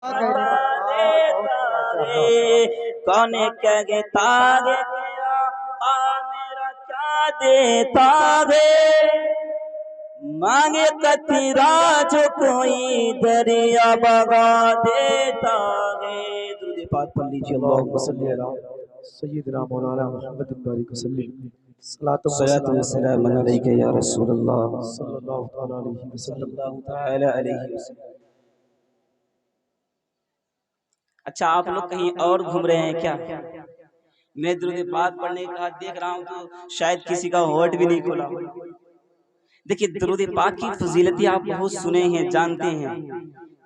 बता देता है कौन कहता है आ मेरा क्या देता है मांगे कतरा जो कोई दरिया बगा देता है। दुरूद पाक पढ़ लीजिए। अल्लाहुम्मा सल्ली अला सय्यिदना मौलाना मुहम्मद बारिक वसल्लम सलातु व सलाम अलैका या रसूल अल्लाह सल्लल्लाहु तआला अलैहि वसल्लम। अच्छा, आप लोग कहीं और घूम रहे हैं क्या? मैं दुरूद पाक पढ़ने का देख रहा हूँ तो शायद किसी का होठ भी नहीं खोला। देखिए, दुरूद पाक की फजीलतें आप बहुत सुने हैं, जानते हैं,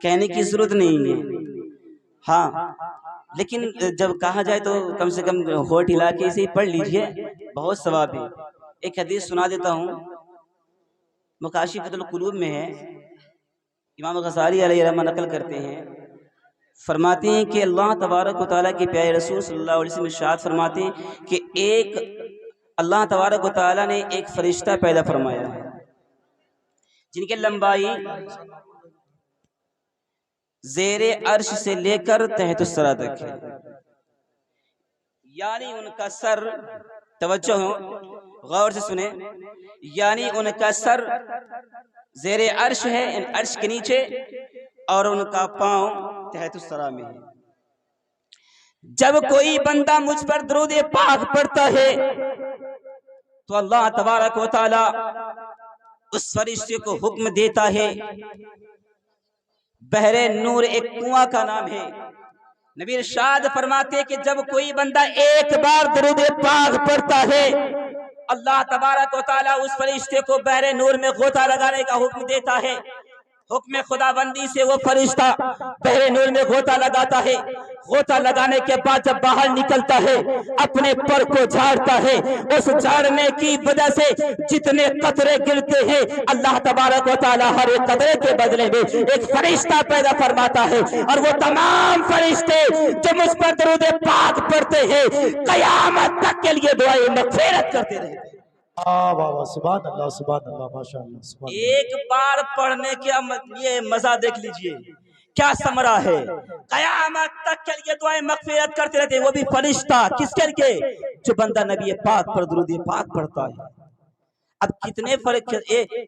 कहने की जरूरत नहीं है। हाँ, लेकिन जब कहा जाए तो कम से कम होठ हिला के इसे पढ़ लीजिए, बहुत सवाब है। एक हदीस सुना देता हूँ, मुकाशिफतुल कुलूब में है। इमाम गज़ाली अलैहि रहमत नकल करते हैं, फरमाते हैं कि अल्लाह तबारक व तआला के प्यारे रसूल सल्लल्लाहु अलैहि वसल्लम इरशाद फरमाते हैं कि अल्लाह तबारक व तआला ने एक फरिश्ता पैदा फरमाया है जिनकी लंबाई ज़ेरे अर्श से लेकर तहतुस सरा तक है। यानी उनका सर, तवज्जो हो, गौर से सुने, यानी उनका सर ज़ेरे अर्श है, इन अर्श के नीचे, और उनका पांव तहतुस सरा में है। जब कोई बंदा मुझ पर दुरूद पाक पढ़ता है तो अल्लाह तबारक व तआला उस फरिश्ते को हुक्म देता है। बहरे नूर एक कुआं का नाम है। नबी इरशाद फरमाते कि जब कोई बंदा एक बार दुरूद पाक पढ़ता है, अल्लाह तबारक व तआला उस फरिश्ते को बहरे नूर में गोता लगाने का हुक्म देता है। हुक्म खुदाबंदी से वो फरिश्ता बहरे नूर में गोता लगाता है। गोता लगाने के बाद जब बाहर निकलता है, अपने पर को झाड़ता है। उस झाड़ने की वजह से जितने कतरे गिरते हैं, अल्लाह तबारक व तआला हर एक कतरे के बदले में एक फरिश्ता पैदा फरमाता है। और वो तमाम फरिश्ते जो मुझ पर दुरूद पाक पढ़ते हैं, कयामत तक के लिए दुआए मग़फ़िरत करते रहते हैं। सुभान अल्लाह, सुभान अल्लाह, माशाअल्लाह, सुभान अल्लाह। एक बार पढ़ने के ये मजा देख लीजिए, क्या समरा है। कयामत तक के लिए दुआएं मग़फ़िरत करते रहते हैं। वो भी फरिश्ता, किसके लिए? जो बंदा नबी पाक पर दुरूद पाक पढ़ता है। अब कितने फर्क,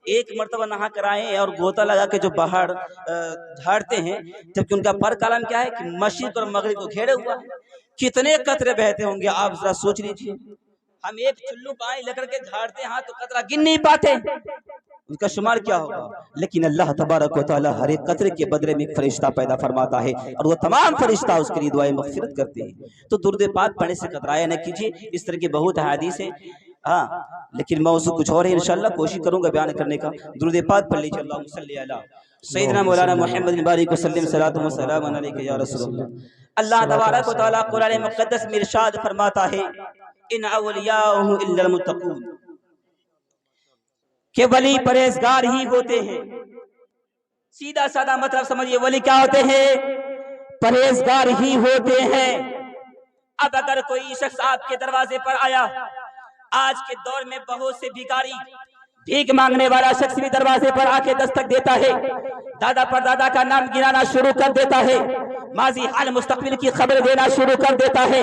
एक मर्तबा नहा कर आए और गोता लगा के जो बाहर झाड़ते हैं, जबकि उनका पर कालम क्या है कि मशरिक़ और मगरिब को घेरे हुआ है। कितने कतरे बहते होंगे, आप जरा सोच लीजिए। हम एक चुल्लू पानी लेकर के झाड़ते हैं तो कतरा गिन नहीं पाते, उसका शुमार क्या होगा। लेकिन अल्लाह तबारक व तआला हर एक कतरे के बदले में एक फरिश्ता पैदा फरमाता है और वो तमाम फरिश्ता उसके लिए दुआएं मग़फ़िरत करते हैं। तो दुरूद पाक पढ़ने से कतराया न कीजिए। इस तरह की बहुत हदीस है, हाँ, लेकिन मौज़ू कुछ और है। इंशाअल्लाह कोशिश करूंगा बयान करने का। दुरूद पाक पढ़ लीजिए। अल्लाहुम्मा सल्ली अला सय्यिदना मौलाना मुहम्मद बारिक वसल्लम सलातु व सलाम अलैका या रसूलल्लाह। अल्लाह तबारक व तआला कुरान मुक़द्दस में इरशाद फरमाता है, इन अवलियाहु इल्लल मुत्तक़ून, के वली परहेजगार ही होते हैं। सीधा साधा मतलब समझिए, वली क्या होते हैं? परहेजगार ही होते हैं। अब अगर कोई शख्स आपके दरवाजे पर आया, आज के दौर में बहुत से भिखारी, भीख मांगने वाला शख्स भी दरवाजे पर आके दस्तक देता है, दादा परदादा का नाम गिनाना शुरू कर देता है, माजी हाल मुस्तकबिल की खबर देना शुरू कर देता है।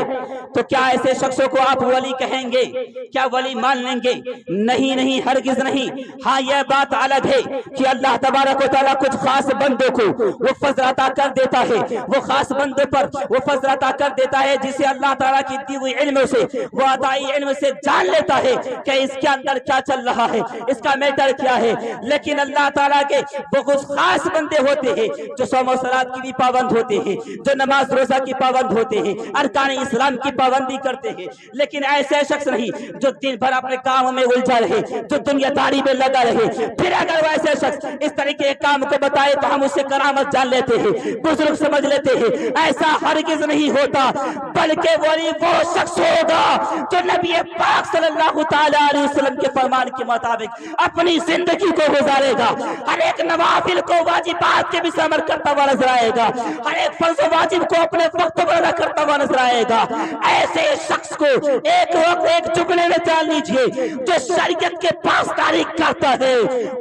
तो क्या ऐसे शख्सों को आप वली कहेंगे? क्या वली मान लेंगे? नहीं नहीं, हरगिज नहीं। हाँ, यह बात अलग है कि अल्लाह तबारक व तआला कुछ खास बंदों को वो फज़ल अता कर देता है, वो खास बंदों पर वो फज़ल अता कर देता है जिसे अल्लाह ताला की दी हुई इल्म से, वो अताई इल्म से जान लेता है कि इसके अंदर क्या चल रहा है, इसका मैटर क्या है। लेकिन अल्लाह ताला के वो कुछ खास बंदे होते हैं जो सौम सलात की भी पाबंद होते हैं, जो नमाज रोजा की पाबंद होते हैं, अरकान इस्लाम की पाबंदी करते हैं। लेकिन ऐसे शख्स नहीं जो दिन भर अपने काम में उलझा रहे, जो दुनियादारी में लगा रहे। फिर अगर वैसे शख्स इस तरीके के काम को बताए तो हम उससे करामत जान लेते हैं, बुजुर्ग समझ लेते हैं। ऐसा हरगिज नहीं होता, बल्कि वली वो शख्स होगा जो नबी पाक सल्लल्लाहु तआला अलैहि वसल्लम के फरमान के मुताबिक अपनी जिंदगी को गुजारेगा। हर एक नवाफिल को, वाजिबात के भी अमल करता हुआ नजर आएगा, हर एक फर्ज वाजिब को अपने वक्त पर अदा करता हुआ नजर आएगा। ऐसे शख्स को एक वक्त एक जुगले में जान लीजिए, जो शरीयत के पास तारीख करता है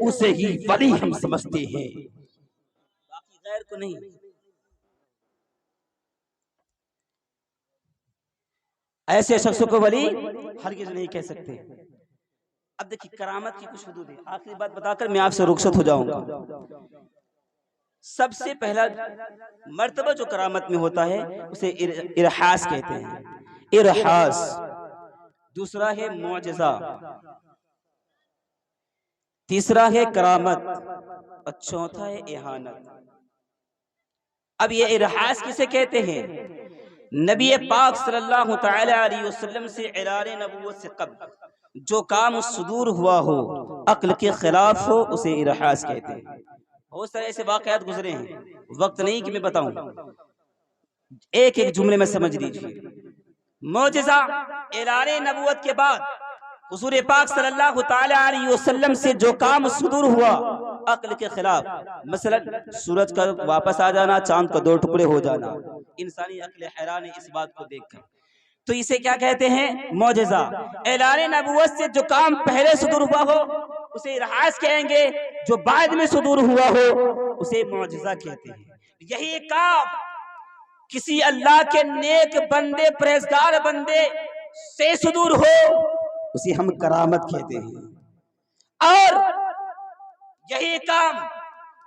उसे ही वली हम समझते हैं, बाकी गैर को नहीं। ऐसे शख्सों को वली हरगिज नहीं कह सकते। अब देखिए करामत की कुछ हदूद है, आखिरी बात बताकर मैं आपसे रुखसत हो जाऊंगा। सबसे पहला मर्तबा जो करामत में होता है उसे इरहास कहते हैं, इरहास। दूसरा है मुअजिज़ा, तीसरा है करामत और चौथा है इहानत। अब ये इरहास किसे कहते हैं? नबी पाक सल्लल्लाहु तआला अलैहि वसल्लम से इरारे नबूवत से कब्ल जो काम सुदूर हुआ हो, अक्ल के खिलाफ हो, उसे इरहास कहते हैं। बहुत सारे ऐसे वाक़यात गुजरे हैं, वक्त नहीं कि मैं बताऊं, एक एक जुमले में समझ लीजिए। मौजिज़ा, इरारे नबूवत के बाद हुजूर पाक सल्लल्लाहु तआला अलैहि वसल्लम से जो काम सुदूर हुआ अक्ल के खिलाफ, मसलन सूरज का वापस आ जाना, चांद का 2 टुकड़े हो जाना, इंसानी अक्ल हैरान है इस बात को देखकर, तो इसे क्या कहते हैं? मौजिज़ा। ऐलान नबूवत से जो काम पहले सुदूर हुआ हो उसे इरहास कहेंगे, जो बाद में सुदूर हुआ हो उसे मौजिज़ा कहते हैं। यही काम किसी अल्लाह के नेक बंदे, परहेजगार बंदे से सुदूर हो उसे हम करामत कहते हैं, और यही काम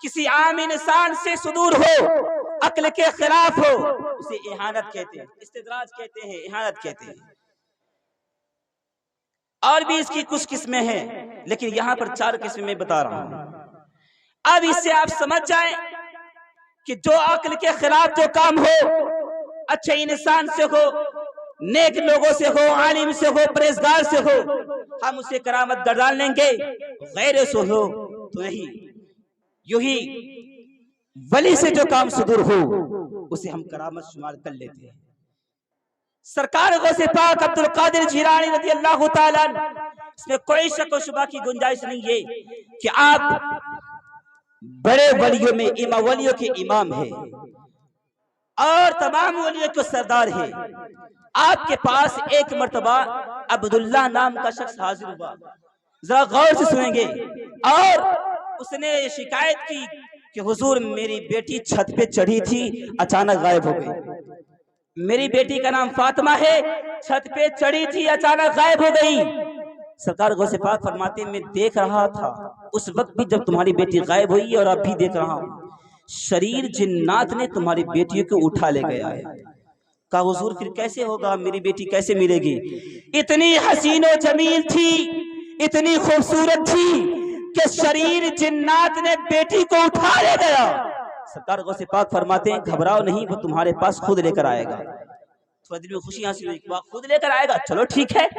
किसी आम इंसान से सुदूर हो, अक्ल के खिलाफ हो, उसे इहानत कहते हैं, इस्तिद्राज कहते हैं, इहानत कहते हैं। और भी इसकी कुछ किस्में हैं, लेकिन यहां पर 4 किस्में मैं बता रहा हूं। अब इससे आप समझ जाएं कि जो अक्ल के खिलाफ जो काम हो, अच्छे इंसान से हो, नेक लोगों से हो, आलिम से हो, परहेजगार से हो, हम उसे करामत गर्दान लेंगे। गैर से हो तो नहीं, यूही वली से जो काम सुदूर हो उसे हम करामत शुमार कर लेते हैं। सरकार गौसे पाक अब्दुल कादिर जिलानी रज़ी अल्लाह ताला, इसमें कोई शक व शुबा की गुंजाइश नहीं है कि आप बड़े वलियों में इमाम वलियों के इमाम है और तमाम वलियों के सरदार है। आपके पास एक मर्तबा अब्दुल्ला नाम का शख्स हाजिर हुआ, जरा गौर से सुनेंगे, और उसने शिकायत की कि हुजूर मेरी बेटी छत पे चढ़ी थी, अचानक गायब हो गई। मेरी बेटी का नाम फातिमा है, छत पे चढ़ी थी, अचानक गायब हो गई। सरकार गौसे पाक फरमाते मैं देख रहा था उस वक्त भी जब तुम्हारी बेटी गायब हुई और अब भी देख रहा हूँ, शरीर जिन्नात ने तुम्हारी बेटी को उठा ले गया है। कहा हुजूर फिर कैसे होगा, मेरी बेटी कैसे मिलेगी? इतनी हसीन और जमील थी, इतनी खूबसूरत थी कि शरीर जिन्नात ने बेटी को उठा ले गया। सरकार गौसे पाक फरमाते हैं घबराओ नहीं, वो तुम्हारे पास खुद लेकर आएगा। थोड़ा दिल में खुशी हासिल हुई, खुद लेकर आएगा, चलो ठीक है।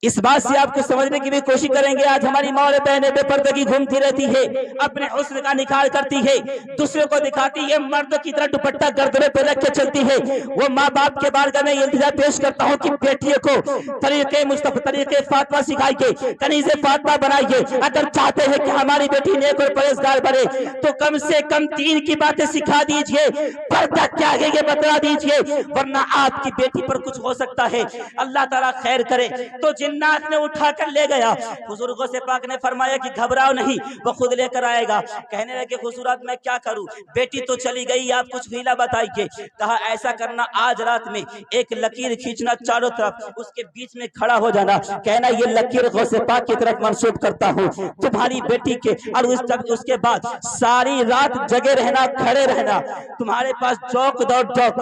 इस बात से आपको समझने की भी कोशिश करेंगे। आज हमारी माँ और बहनें बेपर्दगी घूमती रहती है, अपने हुस्न का निखार करती है, दूसरे को दिखाती है, मर्द की तरह दुपट्टा गर्दन पे रख के चलती है। वो माँ बाप के बारे में इल्तिजा पेश करता हूँ कि बेटियों को तरीके मुस्तफा, तरीके फातिमा सिखाइए, कनीज़े फातिमा बनाइए। अगर चाहते हैं कि हमारी बेटी नेक और परहेजगार बने तो कम से कम 3 की बातें सिखा दीजिए, पर्दा क्या है ये बता दीजिए, वरना आपकी बेटी पर कुछ हो सकता है। अल्लाह ताला खैर करे। तो जिन्नात ने उठा कर ले गया। हुजूर गौसे पाक ने फरमाया कि घबराओ नहीं, वो खुद लेकर आएगा। कहने लगे हुजूरात मैं क्या करूं, बेटी तो चली गई, आप कुछ हीला बताइए। कहा ऐसा करना, आज रात में एक लकीर खींचना चारों तरफ, उसके बीच में खड़ा हो जाना, कहना ये लकीर गौसे पाक की तरफ मंसूब करता हूं तुम्हारी बेटी के, और उसके बाद सारी रात जगे रहना, खड़े रहना। तुम्हारे पास चौक दौड़ चौक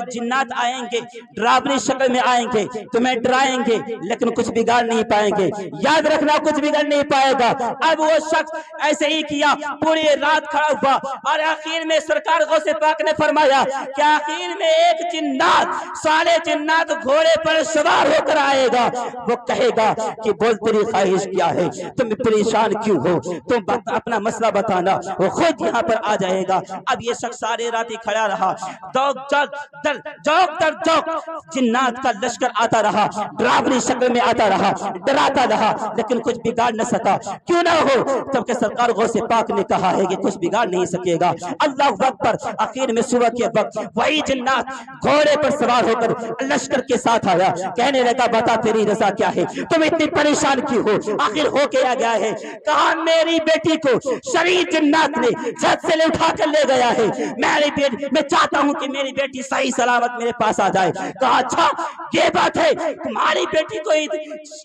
जिन्नात आएंगे, डरावनी शक्ल में आएंगे, तुम्हें डराएंगे, लेकिन कुछ बिगाड़ नहीं पाएंगे। याद रखना कुछ बिगड़ नहीं पाएगा। अब वो शख्स ऐसे ही किया, पूरी रात खड़ा हुआ, और आखिर में सरकार गौसे पाक ने फरमाया कि आखिर में एक जिन्नात, सारे जिन्नात घोड़े पर सवार होकर आएगा। वो कहेगा कि बोल तेरी ख्वाहिश क्या है, तुम परेशान क्यों हो, तुम अपना मसला बताना। वो खुद यहाँ पर आ जाएगा। अब ये शख्स सारे रात ही खड़ा रहा, दौक दर दौक जिन्नात का लश्कर आता रहा, डरावनी शक्ल में धमकाता रहा, डराता रहा, लेकिन कुछ बिगाड़ न सका। क्यों ना हो, जबकि सरकार गौसे पाक ने कहा है कि कुछ बिगाड़ नहीं सकेगा। अल्लाह अकबर। आखिर में सुबह के वक्त वही जिन्नात घोड़े पर सवार होकर लश्कर के साथ आया। कहने लगा, बता तेरी रजा क्या है, तुम इतनी परेशान क्यों हो, आखिर हो क्या गया है? कहा, मेरी बेटी को शरीर जिन्नात ने छत से उठा कर ले गया है। मैं चाहता हूं कि मेरी बेटी सही सलामत मेरे पास आ जाए। कहा, अच्छा ये बात है, तुम्हारी बेटी को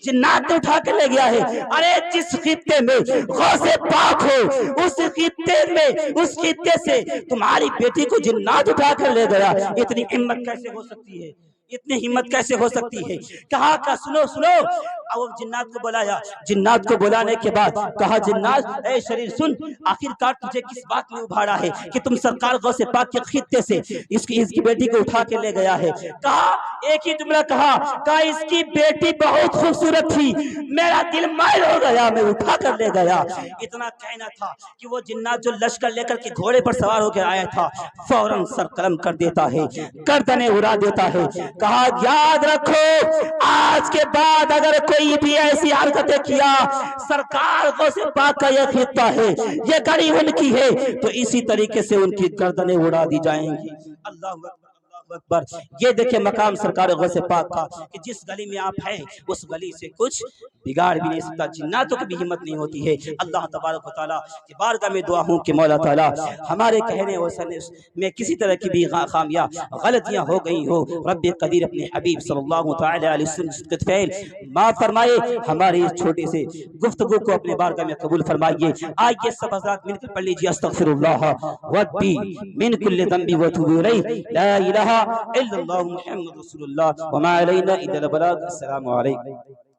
जिन्नात ने उठा कर ले गया है? अरे जिस खित्ते में गौसे पाक हो, उस खित्ते से तुम्हारी बेटी को जिन्नात उठा कर ले गया, इतनी हिम्मत कैसे हो सकती है, इतनी हिम्मत कैसे हो सकती है? कहा का सुनो सुनो। अब जिन्नात को बुलाया। जिन्नात को बुलाने के बाद कहा, जिन्नात ए शरीर सुन, आखिरकार तुझे किस बात में उभारा है कि तुम सरकार गौसे पाक के खित्ते से इसकी बेटी को उठा के ले गया है? कहा, एक ही जुमला कहा, इसकी बेटी बहुत खूबसूरत थी, मेरा दिल मायल हो गया, मैं उठा कर ले गया। इतना कहना था कि वो जिन्नात जो लश्कर लेकर के घोड़े पर सवार होकर आया था, फौरन सर कलम कर देता है, गर्दनें उड़ा देता है। कहा, याद रखो, आज के बाद अगर कोई भी ऐसी हरकतें किया, सरकार गौसे पाक का यह खित्ता है, ये गली उनकी है, तो इसी तरीके से उनकी गर्दनें उड़ा दी जाएंगी। अल्लाह अकबर। ये देखिए मकाम सरकार गौसे पाक का कि जिस गली में आप हैं, उस गली से कुछ बिगाड़ भी नहीं सकता, जिन्नातों की भी हिम्मत नहीं होती है। अल्लाह तबारक व तआला की बारगाह में दुआ हूं कि मौला ताला हमारे कहने और सुनने में किसी तरह की भी खामियां गलतियां हो गई हो, रब्बे कदीर अपने हबीब सल्लल्लाहु तआला अलैहि वसल्लम के फ़ैल माफ फरमाए। हमारी इस छोटे से गुफ्तगू को अपने बारगाह में कबूल फरमाइए। आइए सब हज़रात मिलकर पढ़ लीजिए, अस्तगफिरुल्लाह वब्बी मिन कुल्लि ज़ंबि व तूबू इलैहि, ला इलाहा इल्लल्लाहु मुहम्मदुर रसूलुल्लाह व मा अलैना इल्लल बलाग। अस्सलामु अलैकुम।